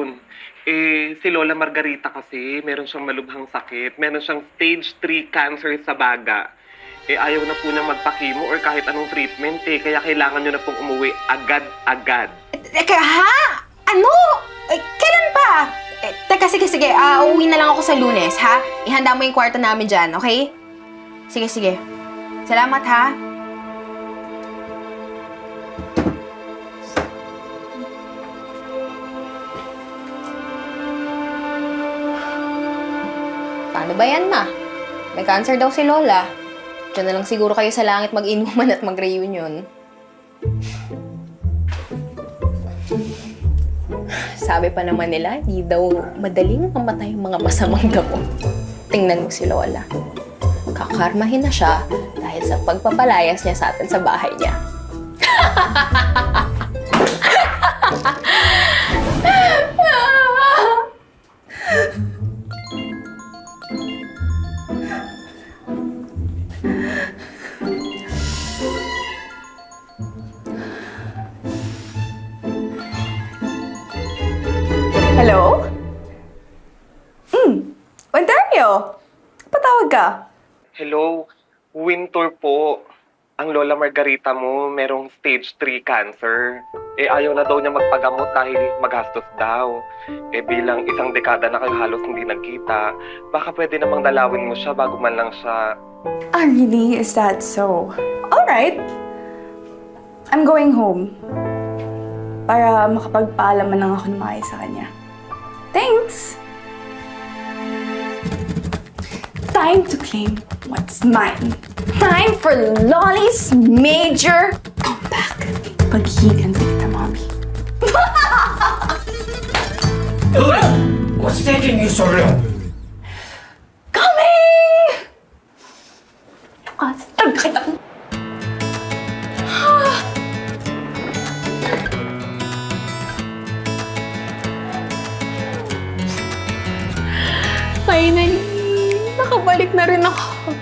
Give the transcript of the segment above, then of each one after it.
yun. Si Lola Margarita kasi, meron siyang malubhang sakit. Meron siyang stage 3 cancer sa baga. Ayaw na po niyang magpa-chemo or kahit anong treatment Kaya kailangan niyo na pong umuwi agad-agad. Teka, ha? Ano? Kailan pa? Teka, sige. Uuwi na lang ako sa Lunes, ha? Ihanda mo yung kwarto namin dyan, okay? Sige. Salamat, ha? Paano ba yan, ma? May cancer daw si Lola. Diyan na lang siguro kayo sa langit mag-inuman at mag-reunion. Sabi pa naman nila, di daw madaling mamatay yung mga masamang damo. Tingnan mo si Lola. Kakarmahin na siya dahil sa pagpapalayas niya sa atin sa bahay niya. Hello? Ontario? Patawag ka? Hello, Winter po. Ang Lola Margarita mo, merong stage 3 cancer. Ayaw na daw niya magpagamot dahil magastos daw. Bilang isang dekada na kayo halos hindi nagkita, baka pwede namang dalawin mo siya bago man lang siya... Ah, really? Is that so? Alright. I'm going home. Para makapagpaalam man lang ako ng maayos sa kanya. Thanks! Time to claim what's mine. Time for Lolly's major comeback. Paghihigan kita, Mommy. Lola! What's taking you so long? Coming! Astag kita! Finally, nakabalik na rin ako.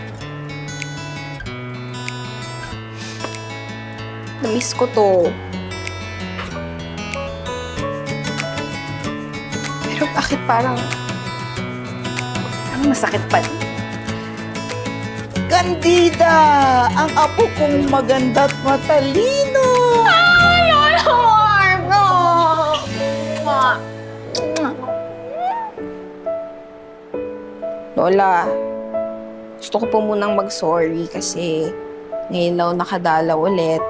Namiss ko to. Pero bakit parang masakit pa rin? Candida! Ang apo kong maganda't matalino! Ay, Lord! No! Lola, gusto ko po munang mag-sorry kasi ngayon lang nakadalaw ulit.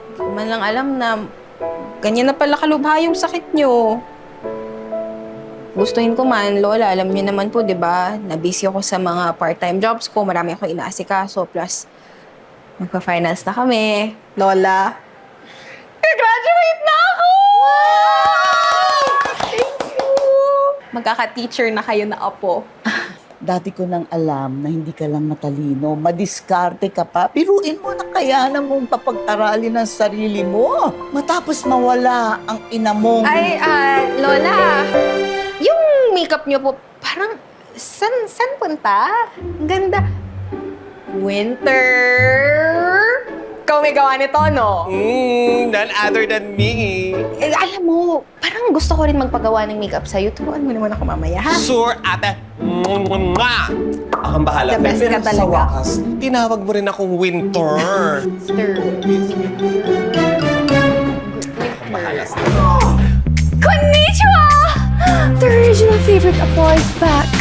Hindi ko man lang alam na ganyan na pala kalubha yung sakit nyo. Gustuhin ko man, Lola, alam niyo naman po, di ba? Na-busy ako sa mga part-time jobs ko, marami akong inaasikaso, plus magpa-finals na kami. Lola, graduate na ako! Thank you! Magkaka-teacher na kayo na apo. Dati ko nang alam na hindi ka lang matalino, madiskarte ka pa. Biruin mo na kaya na mong papag-aralin ang sarili mo. Matapos mawala ang ina mong... Ay, Lola, yung makeup niyo po, parang, san punta? Ang ganda. Winter! Ikaw may gawa nito, no? None other than me. Alam mo, parang gusto ko rin magpagawa ng makeup sa'yo. Turuan mo naman ako mamaya, ha? Sure, ate. Akong bahala. The best ka Pero sa talaga. wakas, tinawag mo rin akong Winter. Konnichiwa! The original favorite apo is back.